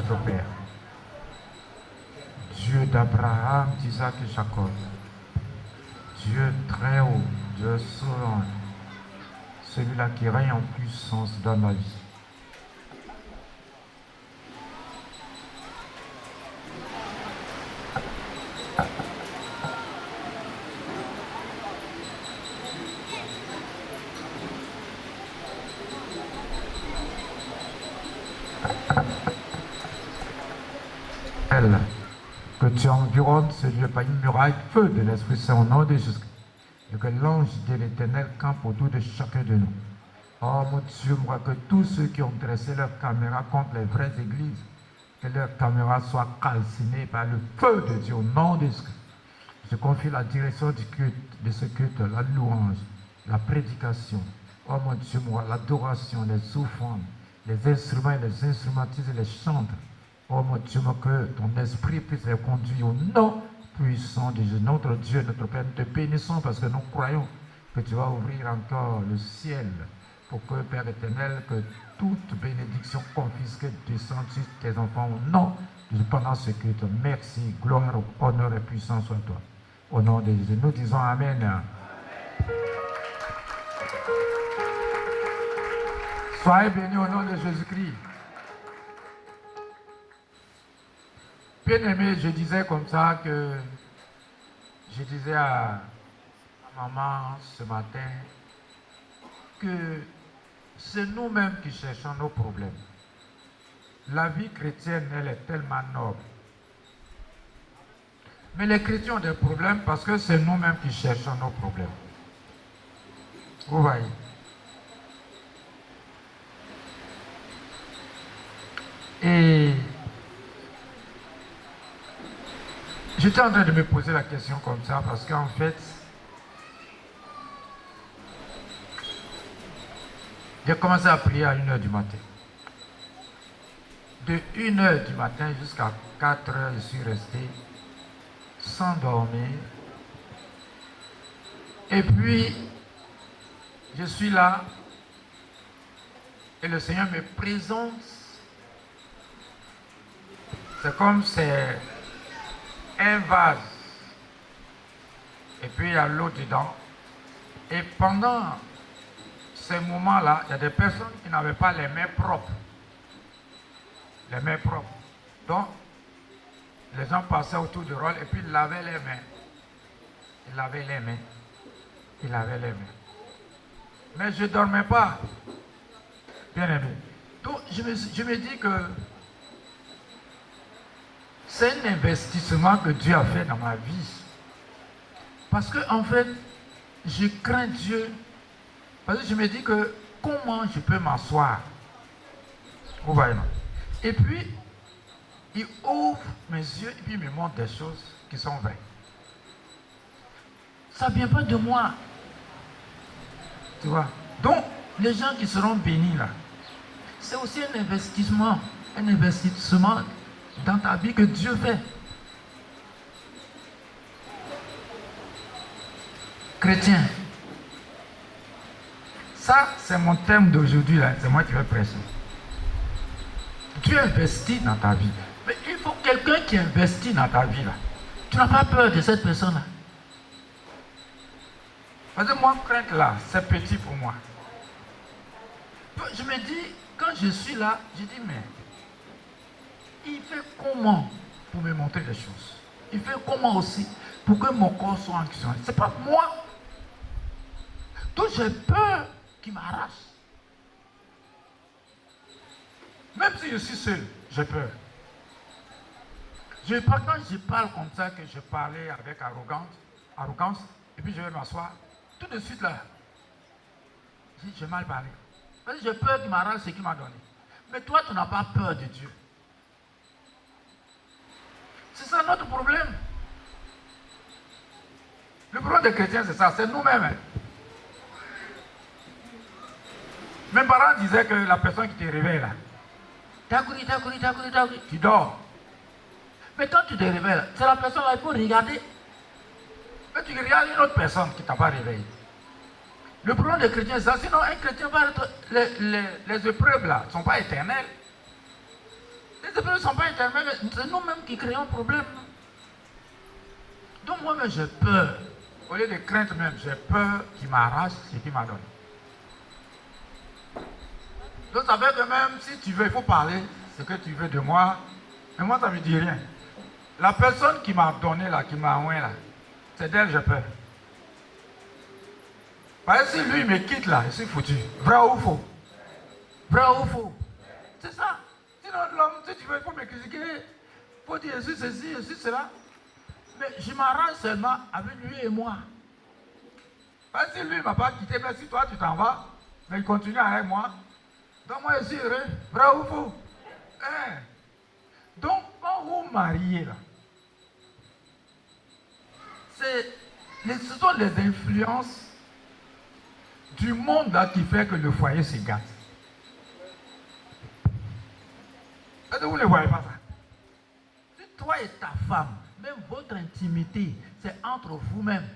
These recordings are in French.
notre Père, Dieu d'Abraham, d'Isaac et Jacob, Dieu très haut, Dieu souverain, celui-là qui règne en puissance dans ma vie. Que tu environnes ce lieu par une muraille de feu de l'Esprit Saint au nom de Jésus. Et que l'ange de l'Éternel campe autour de chacun de nous. Oh mon Dieu, moi, que tous ceux qui ont dressé leur caméra contre les vraies églises, que leurs caméras soient calcinées par le feu de Dieu au nom de Jésus. Je confie la direction du culte, de ce culte, la louange, la prédication. Oh mon Dieu, moi, l'adoration, les offrandes, les instruments et les instrumentistes et les chantres. Oh mon Dieu, que ton esprit puisse les conduire au nom puissant de Jésus. Notre Dieu, notre Père, nous te bénissons parce que nous croyons que tu vas ouvrir encore le ciel pour que, Père éternel, que toute bénédiction confisquée descende sur tes enfants au nom de Jésus pendant ce culte. Merci, gloire, honneur et puissance soit toi. Au nom de Jésus, nous disons Amen. Soyez bénis au nom de Jésus-Christ. Bien-aimé, je disais comme ça que je disais à maman ce matin que c'est nous-mêmes qui cherchons nos problèmes. La vie chrétienne, elle est tellement noble. Mais les chrétiens ont des problèmes parce que c'est nous-mêmes qui cherchons nos problèmes. Vous voyez? Et j'étais en train de me poser la question comme ça parce qu'en fait, j'ai commencé à prier à 1h du matin. De 1h du matin jusqu'à 4h, je suis resté sans dormir. Et puis, je suis là et le Seigneur me présente. C'est comme c'est un vase. Et puis il y a l'eau dedans. Et pendant ces moments-là, il y a des personnes qui n'avaient pas les mains propres. Les mains propres. Donc, les gens passaient autour du rôle et puis ils lavaient les mains. Ils lavaient les mains. Ils lavaient les mains. Mais je ne dormais pas. Bien aimé. Donc, je me dis que c'est un investissement que Dieu a fait dans ma vie. Parce que, en fait, je crains Dieu. Parce que je me dis que comment je peux m'asseoir? Vous voyez, non? Et puis, il ouvre mes yeux et puis il me montre des choses qui sont vraies. Ça ne vient pas de moi. Tu vois? Donc, les gens qui seront bénis là, c'est aussi un investissement dans ta vie que Dieu fait. Chrétien. Ça, c'est mon thème d'aujourd'hui là. C'est moi qui vais prêcher. Dieu investit dans ta vie. Mais il faut quelqu'un qui investit dans ta vie là. Tu n'as pas peur de cette personne là. Parce que moi, crainte là, c'est petit pour moi. Je me dis, quand je suis là, je dis, mais il fait comment pour me montrer des choses? Il fait comment aussi pour que mon corps soit en action? C'est pas moi. Donc j'ai peur qu'il m'arrache. Même si je suis seul, j'ai peur. Quand je parle comme ça, que je parlais avec arrogance, et puis je vais m'asseoir, tout de suite là, j'ai mal parlé. Parce que j'ai peur qu'il m'arrache ce qu'il m'a donné. Mais toi, tu n'as pas peur de Dieu. C'est ça notre problème. Le problème des chrétiens, c'est ça, c'est nous-mêmes. Hein. Mes parents disaient que la personne qui te réveille là, t'as couru, tu dors. Mais quand tu te réveilles, c'est la personne là, il faut regarder. Mais tu regardes une autre personne qui ne t'a pas réveillé. Le problème des chrétiens, c'est ça. Sinon, un chrétien va être. Les épreuves là ne sont pas éternelles. Les Hébreux ne sont pas éternels, c'est nous-mêmes qui créons le problème. Donc moi-même j'ai peur. Au lieu de crainte même, j'ai peur qu'il m'arrache ce qu'il m'a donné. Donc ça veut que même si tu veux, il faut parler ce que tu veux de moi. Mais moi, ça ne me dit rien. La personne qui m'a donné là, qui m'a envoyé là, c'est d'elle j'ai peur. Parce que si lui me quitte là, je suis foutu. Vrai ou faux? Vrai ou faux? C'est ça. Sinon l'homme, si tu veux, il faut me critiquer. Il faut dire je suis ceci, je suis cela. Mais je m'arrange seulement avec lui et moi. Parce que si lui ne m'a pas quitté, mais si toi tu t'en vas, mais il continue avec moi. Donc moi je suis heureux. Vrai ou faux? Hein? Donc quand vous mariez là, ce sont les influences du monde là qui fait que le foyer se gâte. Est-ce que vous ne voyez pas ça? Si toi et ta femme, même votre intimité, c'est entre vous-même.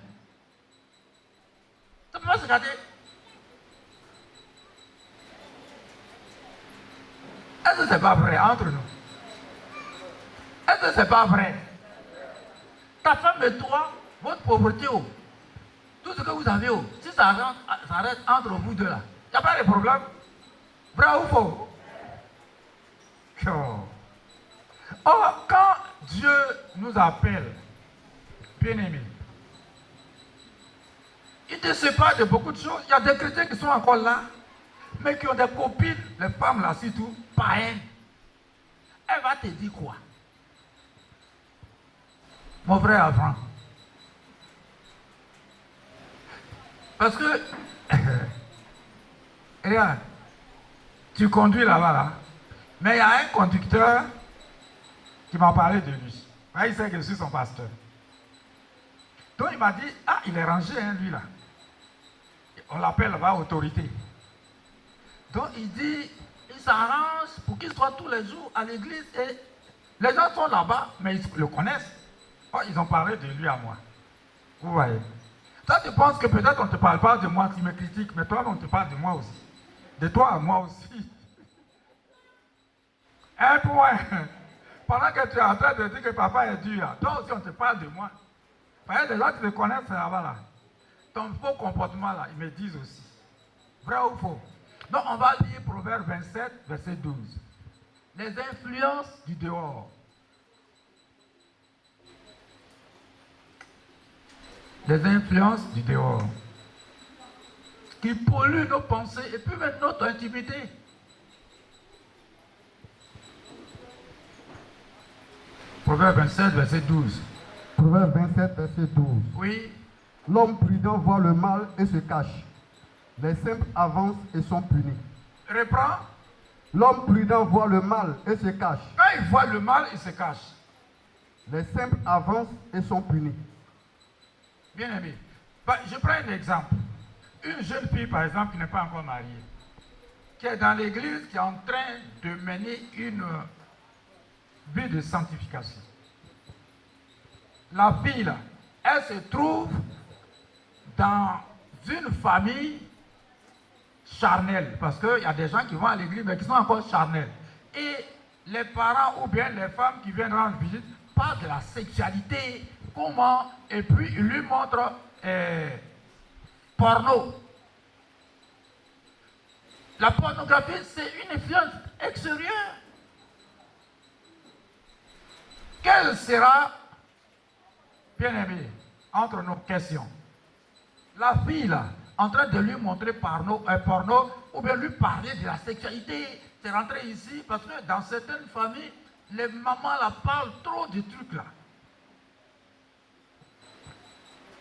Ça peut pas se gâter. Est-ce que c'est pas vrai entre nous? Est-ce que c'est pas vrai? Ta femme et toi, votre pauvreté, tout ce que vous avez, si ça reste entre vous deux là, il n'y a pas de problème. Vrai ou faux? Or, quand Dieu nous appelle, bien-aimés, il te sépare de beaucoup de choses. Il y a des chrétiens qui sont encore là, mais qui ont des copines, les femmes là surtout, païennes. Elle va te dire quoi? Mon frère Avran. Parce que, regarde, tu conduis là-bas, là, mais il y a un conducteur qui m'a parlé de lui. Il sait que je suis son pasteur. Donc il m'a dit, ah, il est rangé, hein, lui là. On l'appelle là-bas autorité. Donc il dit, il s'arrange pour qu'il soit tous les jours à l'église et les gens sont là-bas, mais ils le connaissent. Oh, ils ont parlé de lui à moi. Vous voyez. Toi, tu penses que peut-être on ne te parle pas de moi, tu me critiques, mais toi, on te parle de moi aussi. De toi à moi aussi. Un point. Pendant que tu es en train de dire que papa est dur, là, toi aussi, on te parle de moi. Parce que les gens qui te connaissent là-bas, là, ton faux comportement, là, ils me disent aussi. Vrai ou faux? Donc, on va lire Proverbe 27, verset 12. Les influences du dehors. Les influences du dehors. Qui polluent nos pensées et puis même notre intimité. Proverbe 27, verset 12. Proverbe 27, verset 12. Oui. L'homme prudent voit le mal et se cache. Les simples avancent et sont punis. Reprends. L'homme prudent voit le mal et se cache. Quand il voit le mal, il se cache. Les simples avancent et sont punis. Bien aimé. Je prends un exemple. Une jeune fille, par exemple, qui n'est pas encore mariée, qui est dans l'église, qui est en train de mener une vie de sanctification. La fille, là, elle se trouve dans une famille charnelle, parce qu'il y a des gens qui vont à l'église, mais qui sont encore charnels. Et les parents ou bien les femmes qui viennent rendre visite parlent de la sexualité, comment, et puis ils lui montrent porno. La pornographie, c'est une influence extérieure. Quelle sera, bien aimé, entre nos questions? La fille là, en train de lui montrer porno, ou bien lui parler de la sexualité, c'est rentré ici parce que dans certaines familles, les mamans là parlent trop de trucs là.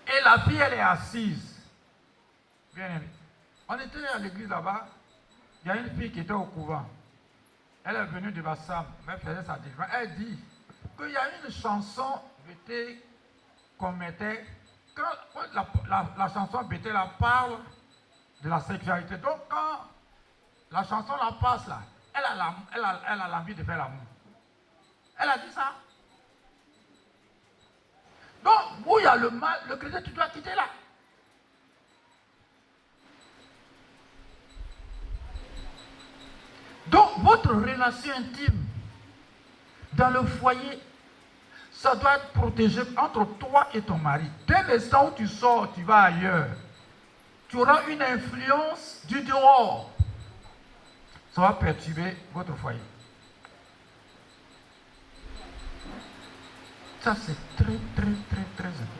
Et la fille, elle est assise. Bien aimé. On était à l'église là-bas, il y a une fille qui était au couvent. Elle est venue de Bassam, elle faisait sa délivrance. Elle dit qu'il y a une chanson qu'on mettait, quand la chanson Bété la parle de la sexualité. Donc quand la chanson la passe là, elle a l'envie de faire l'amour. Elle a dit ça. Donc, où il y a le mal, le chrétien, tu dois quitter là. Donc, votre relation intime Dans le foyer, ça doit être protégé entre toi et ton mari. Dès l'instant où tu sors, tu vas ailleurs, tu auras une influence du dehors. Ça va perturber votre foyer. Ça, c'est très, très, très, très important.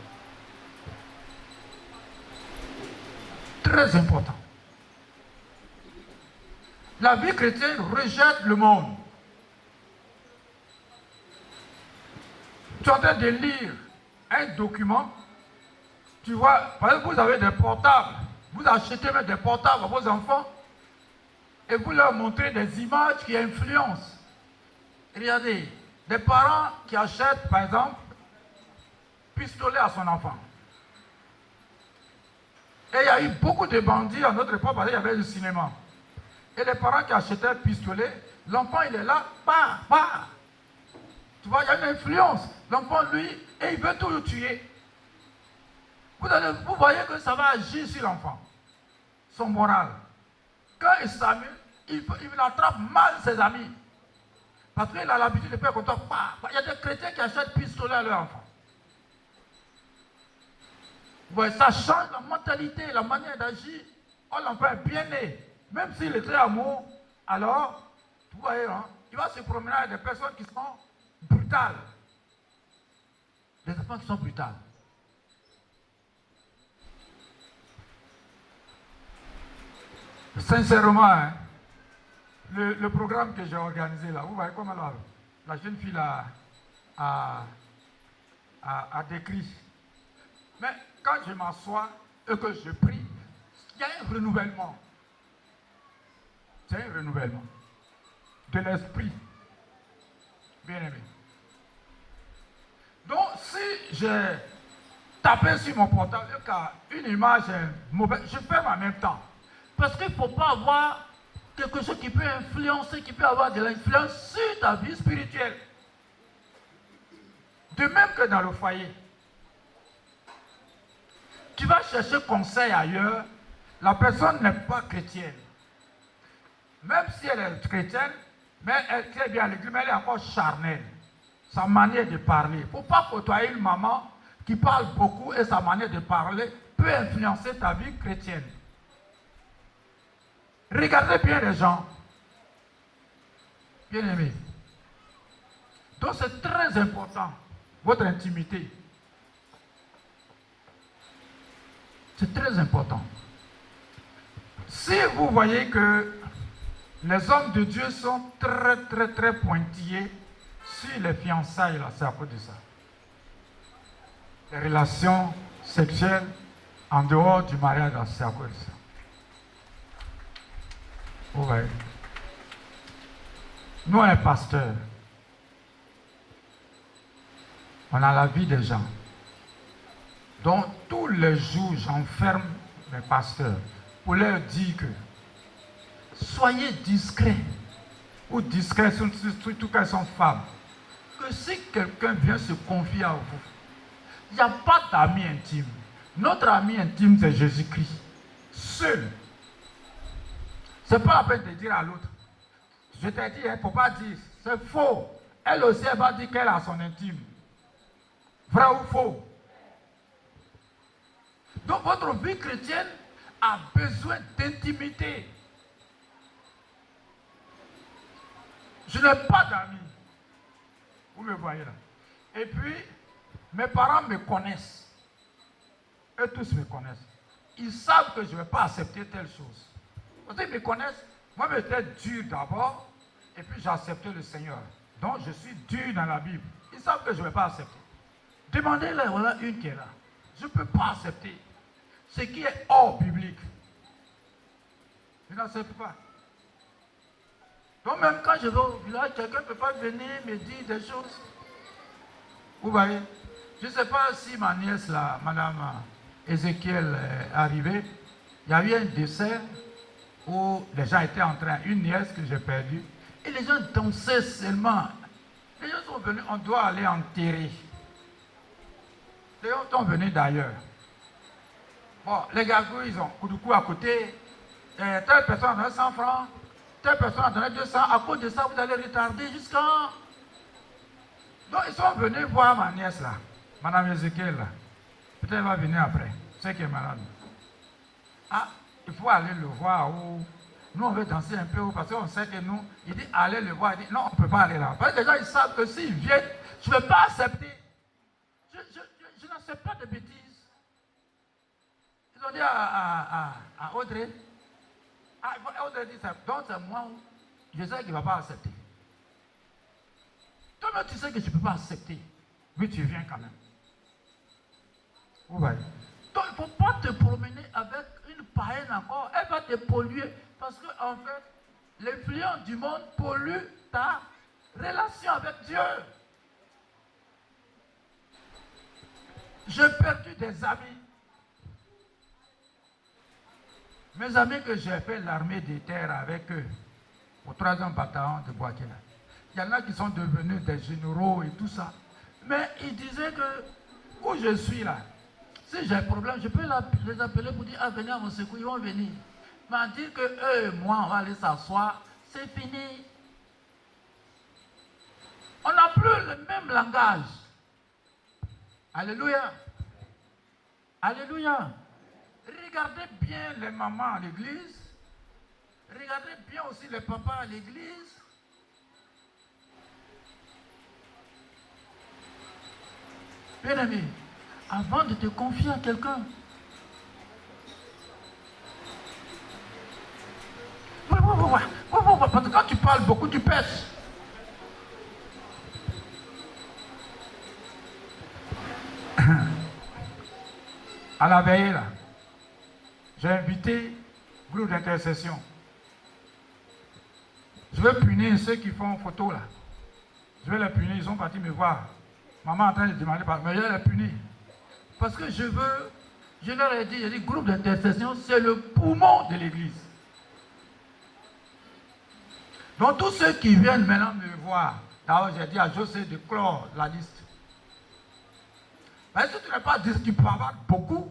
Très important. La vie chrétienne rejette le monde. Tu es en train de lire un document, tu vois, par exemple, vous avez des portables, vous achetez même des portables à vos enfants, et vous leur montrez des images qui influencent. Regardez, des parents qui achètent, par exemple, pistolet à son enfant. Et il y a eu beaucoup de bandits à notre époque parce qu'il y avait le cinéma. Et les parents qui achetaient un pistolet, l'enfant il est là, bah, bah. Tu vois, il y a une influence. L'enfant, lui, et il veut tout le tuer. Vous voyez que ça va agir sur l'enfant. Son moral. Quand il s'amuse, il attrape mal ses amis. Parce qu'il a l'habitude de faire comme ça. Il y a des chrétiens qui achètent pistolet à leur enfant. Ouais, ça change la mentalité, la manière d'agir. Oh, l'enfant est bien né. Même s'il est très amoureux, alors, vous voyez, hein, il va se promener avec des personnes qui sont brutales. Des enfants qui sont brutales. Sincèrement, hein, le programme que j'ai organisé là, vous voyez comment la jeune fille a décrit. Mais quand je m'assois et que je prie, il y a un renouvellement. C'est un renouvellement de l'esprit. Bien aimé. Donc, si j'ai tapé sur mon portable et qu'une image est mauvaise, je ferme en même temps. Parce qu'il ne faut pas avoir quelque chose qui peut influencer, qui peut avoir de l'influence sur ta vie spirituelle. De même que dans le foyer. Tu vas chercher conseil ailleurs, la personne n'est pas chrétienne. Même si elle est chrétienne, mais elle est très bien à l'église, mais elle est encore charnelle. Sa manière de parler. Il ne faut pas côtoyer une maman qui parle beaucoup et sa manière de parler peut influencer ta vie chrétienne. Regardez bien les gens. Bien aimés. Donc c'est très important, votre intimité. C'est très important. Si vous voyez que les hommes de Dieu sont très, très, très pointillés sur les fiançailles, là, c'est à cause de ça. Les relations sexuelles en dehors du mariage, c'est à cause de ça. Vous voyez. Nous, on est pasteurs. On a la vie des gens. Donc, tous les jours, j'enferme mes pasteurs pour leur dire que soyez discrets, ou discrets, surtout quand ils sont femmes, que si quelqu'un vient se confier à vous, il n'y a pas d'amis intime. Notre ami intime, c'est Jésus-Christ. Seul. Ce n'est pas la peine de dire à l'autre. Je t'ai dit, il ne faut pas dire. C'est faux. Elle aussi, elle va dire qu'elle a son intime. Vrai ou faux? Donc votre vie chrétienne a besoin d'intimité. Je n'ai pas d'amis. Vous me voyez là. Et puis, mes parents me connaissent. Eux tous me connaissent. Ils savent que je ne vais pas accepter telle chose. Parce qu'ils me connaissent. Moi, j'étais dur d'abord. Et puis, j'ai accepté le Seigneur. Donc, je suis dur dans la Bible. Ils savent que je ne vais pas accepter. Demandez-leur, voilà une qui est là. Je ne peux pas accepter ce qui est hors biblique. Je n'accepte pas. Donc même quand je vais au village, quelqu'un ne peut pas venir me dire des choses. Vous voyez? Je ne sais pas si ma nièce, là, Madame Ézéchiel, est arrivée. Il y a eu un décès où les gens étaient en train, une nièce que j'ai perdue, et les gens dansaient seulement. Les gens sont venus, on doit aller enterrer. Les gens sont venus d'ailleurs. Bon, les gargouilles, ils ont coup de cou à côté. Telle personne a donné 100 francs, telle personne a donné 200. À cause de ça, vous allez retarder jusqu'à... Donc ils sont venus voir ma nièce là, Madame Ezekiel là. Peut-être elle va venir après, c'est qui est malade. Ah, il faut aller le voir où nous on veut danser un peu parce qu'on sait que nous, il dit allez le voir, il dit non, on ne peut pas aller là. Parce que les gens ils savent que s'ils viennent, je ne vais pas accepter. Je n'accepte pas de bêtises. Ils ont dit à Audrey, Audrey dit ça, donc c'est moi, je sais qu'il ne va pas accepter. Toi-même tu sais que je ne peux pas accepter, mais tu viens quand même. Vous voyez. Donc il ne faut pas te promener avec une païenne encore, elle va te polluer, parce qu'en fait, l'influence du monde pollue ta relation avec Dieu. J'ai perdu des amis. Mes amis que j'ai fait l'armée des terres avec eux, au 3e bataillon de Boakina. Il y en a qui sont devenus des généraux et tout ça. Mais ils disaient que, où je suis là, si j'ai un problème, je peux les appeler pour dire, ah, venez à mon secours, ils vont venir. Mais dire que eux et moi, on va aller s'asseoir, c'est fini. On n'a plus le même langage. Alléluia. Alléluia. Regardez bien les mamans à l'église. Regardez bien aussi les papas à l'église. Bien aimé, avant de te confier à quelqu'un, parce que quand tu parles beaucoup, tu pèses. À la veillée, là, j'ai invité groupe d'intercession. Je vais punir ceux qui font photo là. Je vais les punir, ils sont partis me voir. Maman est en train de demander, mais je vais les punir. Parce que je leur ai dit, groupe d'intercession, c'est le poumon de l'église. Donc tous ceux qui viennent maintenant me voir, d'abord j'ai dit à José de clore la liste. Mais si tu n'es pas dit que tu parles beaucoup,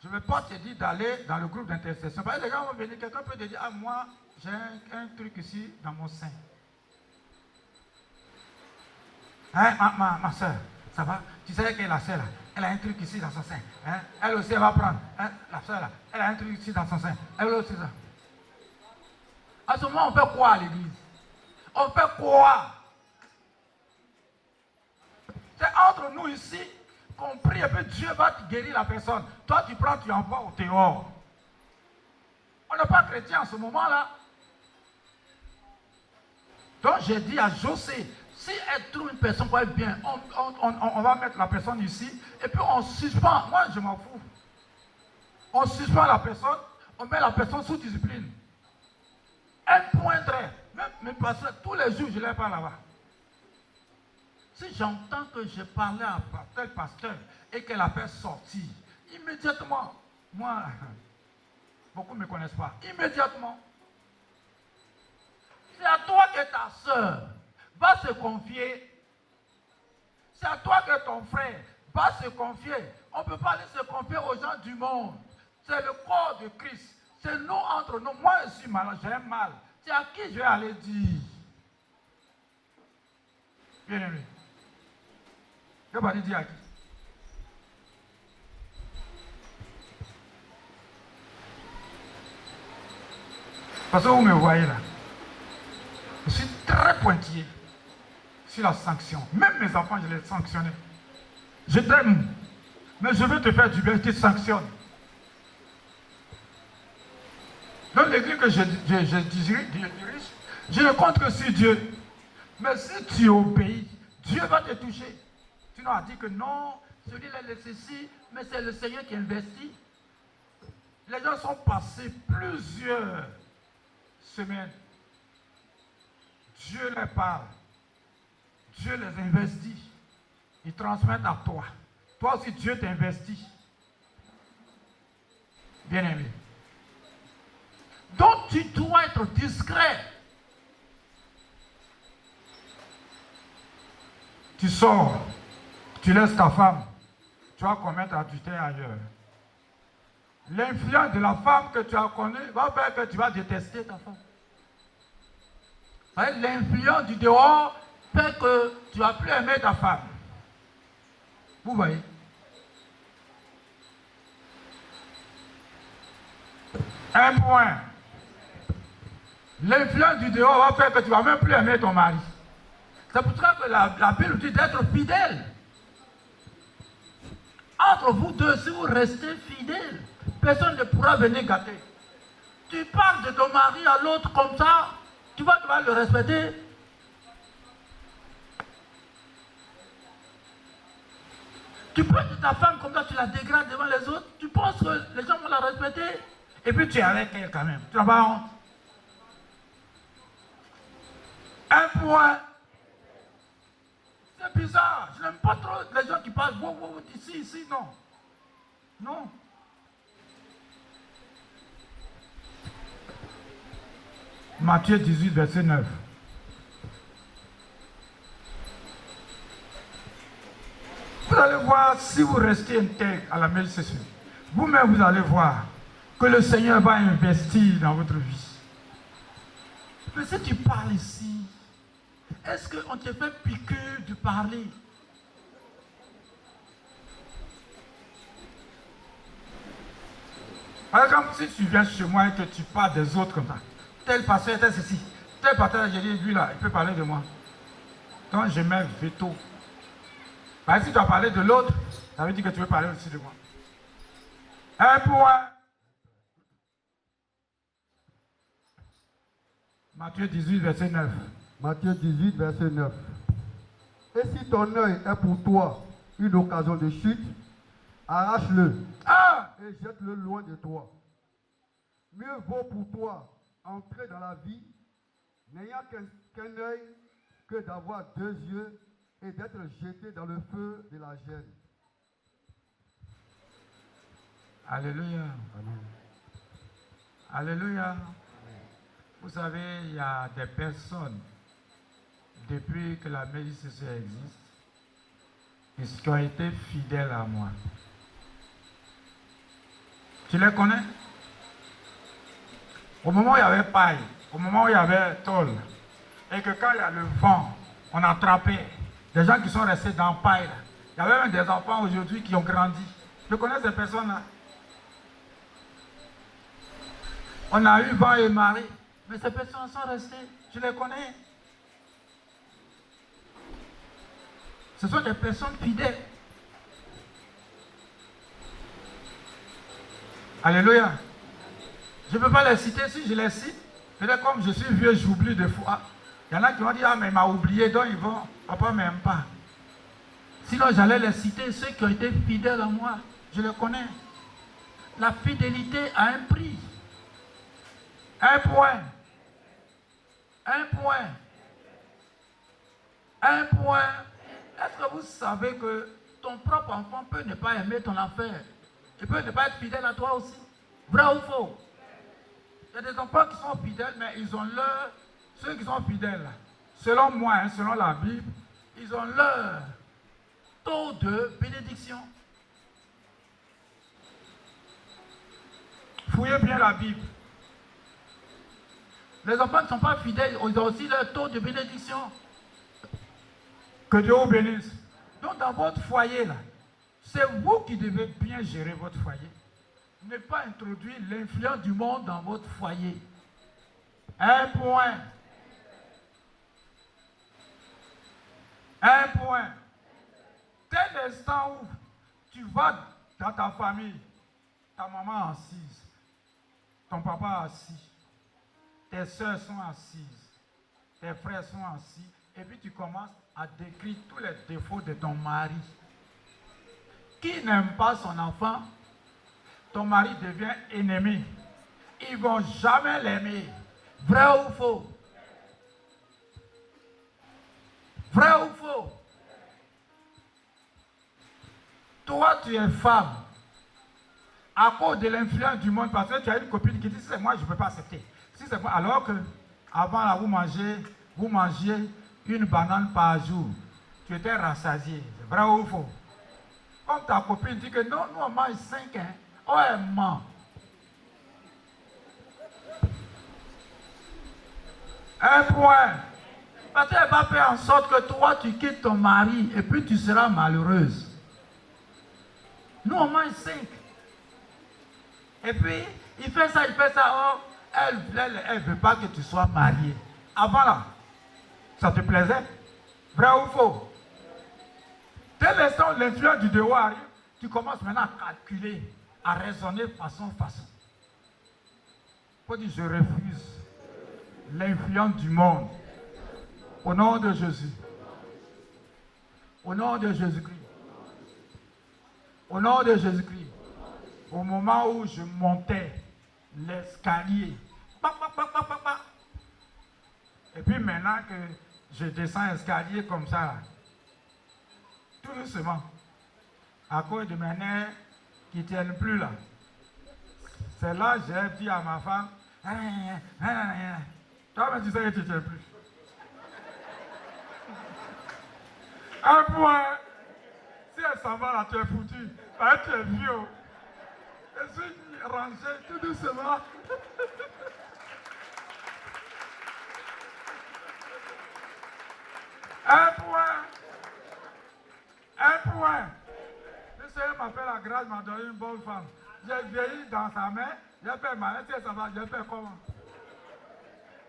je ne vais pas te dire d'aller dans le groupe d'intercession. Parce que les gens vont venir, quelqu'un peut te dire, ah moi, j'ai un truc ici dans mon sein. Hein, ma soeur, ça va? Tu sais que la soeur là, elle a un truc ici dans son sein. Hein? Elle aussi elle va prendre. Hein? La soeur là, elle a un truc ici dans son sein. Elle aussi ça. À ce moment, on fait quoi à l'église? On fait quoi? C'est entre nous ici qu'on prie et puis Dieu va te guérir la personne. Toi, tu prends, tu envoies au dehors. On n'est pas chrétien en ce moment-là. Donc, j'ai dit à José, si elle trouve une personne pour être bien, on va mettre la personne ici et puis on suspend. Moi, je m'en fous. On suspend la personne, on met la personne sous discipline. Un point trait. Même mes pasteurs, tous les jours, je ne l'ai pas là-bas. Si j'entends que j'ai parlé à tel pasteur et qu'elle a fait sortir, immédiatement, moi, beaucoup ne me connaissent pas, immédiatement, c'est à toi que ta soeur va se confier. C'est à toi que ton frère va se confier. On ne peut pas aller se confier aux gens du monde. C'est le corps de Christ. C'est nous entre nous. Moi, je suis malade, j'ai un mal. C'est à qui je vais aller dire? Bien aimé. Je vais pas dire à qui. Parce que vous me voyez là. Je suis très pointillé sur la sanction. Même mes enfants, je les sanctionne. Je t'aime, mais je veux te faire du bien, je te sanctionne. Dans l'église que je dirige, je ne compte que sur Dieu. Mais si tu obéis, Dieu va te toucher. Tu n'as dit que non, celui-là est ceci, mais c'est le Seigneur qui investit. Les gens sont passés plusieurs semaines. Dieu les parle. Dieu les investit. Ils transmettent à toi. Toi aussi, Dieu t'investit. Bien aimé. Donc, tu dois être discret. Tu sors, tu laisses ta femme, tu vas commettre adultère ailleurs. L'influence de la femme que tu as connue va faire que tu vas détester ta femme. L'influence du dehors fait que tu vas plus aimer ta femme. Vous voyez? Un point. L'influence du dehors va faire que tu ne vas même plus aimer ton mari. C'est pour ça que la Bible dit d'être fidèle. Entre vous deux, si vous restez fidèles, personne ne pourra venir gâter. Tu parles de ton mari à l'autre comme ça, tu vas devoir le respecter. Tu parles de ta femme comme ça, tu la dégrades devant les autres, tu penses que les gens vont la respecter, et puis tu es avec elle quand même. Tu n'as pas honte. Un point. C'est bizarre. Je n'aime pas trop les gens qui parlent ici, non. Non. Matthieu 18, verset 9. Vous allez voir, si vous restez intègre à la méditation, vous-même vous allez voir que le Seigneur va investir dans votre vie. Mais si tu parles ici, est-ce qu'on te fait piqûre de parler? Par exemple, si tu viens chez moi et que tu parles des autres comme ça, tel pasteur était ceci, tel pasteur, j'ai dit, lui là, il peut parler de moi. Donc je mets veto. Par exemple, si tu as parlé de l'autre, ça veut dire que tu veux parler aussi de moi. Un point. Matthieu 18, verset 9. Matthieu 18, verset 9. Et si ton œil est pour toi une occasion de chute, arrache-le et jette-le loin de toi. Mieux vaut pour toi entrer dans la vie n'ayant qu'un œil que d'avoir deux yeux et d'être jeté dans le feu de la gêne. Alléluia. Amen. Alléluia. Vous savez, il y a des personnes, depuis que la méditation existe, qui ont été fidèles à moi. Tu les connais? Au moment où il y avait paille, au moment où il y avait tôle, et que quand il y a le vent, on attrapait des gens qui sont restés dans paille. Il y avait même des enfants aujourd'hui qui ont grandi. Je connais ces personnes-là. On a eu vent et marée, mais ces personnes sont restées. Je les connais. Ce sont des personnes fidèles. Alléluia. Je ne peux pas les citer. Si je les cite, peut-être comme je suis vieux, j'oublie des fois. Il y en a qui vont dire, ah mais il m'a oublié, donc ils vont, papa m'aime pas. Sinon j'allais les citer, ceux qui ont été fidèles à moi. Je les connais. La fidélité a un prix. Un point. Un point. Un point. Est-ce que vous savez que ton propre enfant peut ne pas aimer ton affaire? Il peut ne pas être fidèle à toi aussi. Vrai ou faux? Il y a des enfants qui sont fidèles, mais ils ont leur... Ceux qui sont fidèles, selon moi, hein, selon la Bible, ils ont leur taux de bénédiction. Fouillez bien la Bible. Les enfants ne sont pas fidèles, ils ont aussi leur taux de bénédiction. Que Dieu vous bénisse. Donc dans votre foyer, là, c'est vous qui devez bien gérer votre foyer. Ne pas introduire l'influence du monde dans votre foyer. Un point. Un point. Tel instant où tu vas dans ta famille, ta maman assise, ton papa assis, tes soeurs sont assises, tes frères sont assis, et puis tu commences à décrire tous les défauts de ton mari. Qui n'aime pas son enfant, ton mari devient ennemi. Ils ne vont jamais l'aimer. Vrai ou faux? Vrai ou faux? Toi, tu es femme. À cause de l'influence du monde, parce que tu as une copine qui dit, c'est moi, je ne peux pas accepter. Si c'est moi, alors que avant là, vous mangez une banane par jour. Tu étais rassasié. C'est vrai ou faux? Comme ta copine dit que non, nous on mange 5, hein. Oh, elle ment. Un point. Parce qu'elle va faire en sorte que toi, tu quittes ton mari et puis tu seras malheureuse. Nous, on mange 5. Et puis, il fait ça. Oh, elle veut pas que tu sois marié. Avant là, ça te plaisait? Vrai ou faux? Dès l'instant où l'influence du devoir arrive, tu commences maintenant à calculer, à raisonner façon. Il faut dire, je refuse l'influence du monde. Au nom de Jésus. Au nom de Jésus-Christ. Au nom de Jésus-Christ. Au moment où je montais l'escalier. Et puis maintenant que je descends l'escalier comme ça, tout doucement, à cause de mes nerfs qui ne tiennent plus là. C'est là que j'ai dit à ma femme, toi, tu sais que tu ne tiens plus. Un point, si elle s'en va là, tu es foutu. Parce que tu es vieux. Je suis rangé tout doucement. Un point. Le Seigneur m'a fait la grâce, m'a donné une bonne femme. J'ai vieilli dans sa main, j'ai fait mal. Si elle s'en va, j'ai fait comment?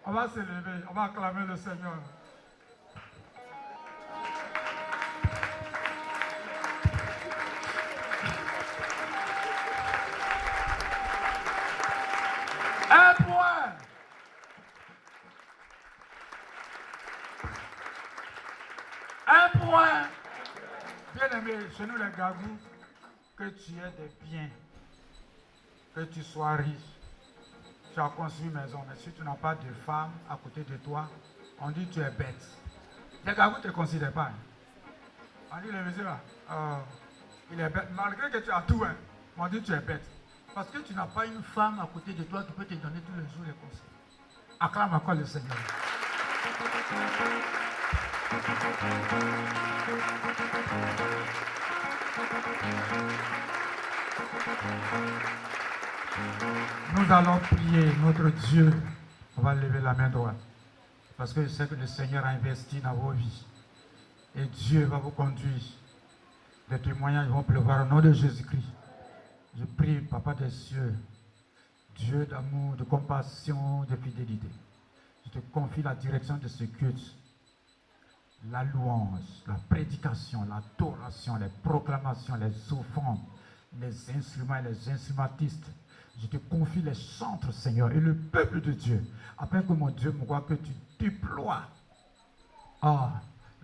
On va se lever, on va acclamer le Seigneur. Un point. Un point. Bien-aimé, chez nous les Gabous, que tu aies des biens, que tu sois riche. Tu as construit une maison, mais si tu n'as pas de femme à côté de toi, on dit que tu es bête. Les Gabous ne te considèrent pas. On dit le monsieur là, il est bête. Malgré que tu as tout, on dit que tu es bête. Parce que tu n'as pas une femme à côté de toi qui peut te donner tous les jours les conseils. Acclame encore le Seigneur. Nous allons prier notre Dieu. On va lever la main droite. Parce que je sais que le Seigneur a investi dans vos vies. Et Dieu va vous conduire. Les témoignages vont pleuvoir au nom de Jésus-Christ. Je prie, Papa des cieux, Dieu d'amour, de compassion, de fidélité. Je te confie la direction de ce culte. La louange, la prédication, l'adoration, les proclamations, les offrandes, les instruments et les instrumentistes. Je te confie les chantres, Seigneur, et le peuple de Dieu, afin que mon Dieu me voie que tu déploies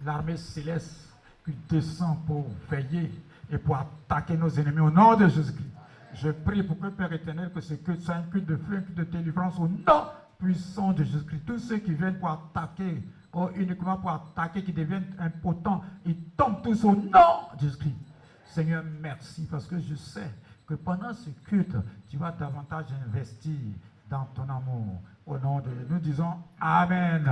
l'armée céleste qui descend pour veiller et pour attaquer nos ennemis au nom de Jésus-Christ. Je prie pour que, Père éternel, que ce culte soit un culte de feu, un culte de délivrance au nom puissant de Jésus-Christ. Tous ceux qui viennent pour attaquer, uniquement pour attaquer, qui deviennent impotents, ils tombent tous au nom de Jésus-Christ. Seigneur, merci, parce que je sais que pendant ce culte, tu vas davantage investir dans ton amour. Au nom de Dieu, nous disons Amen.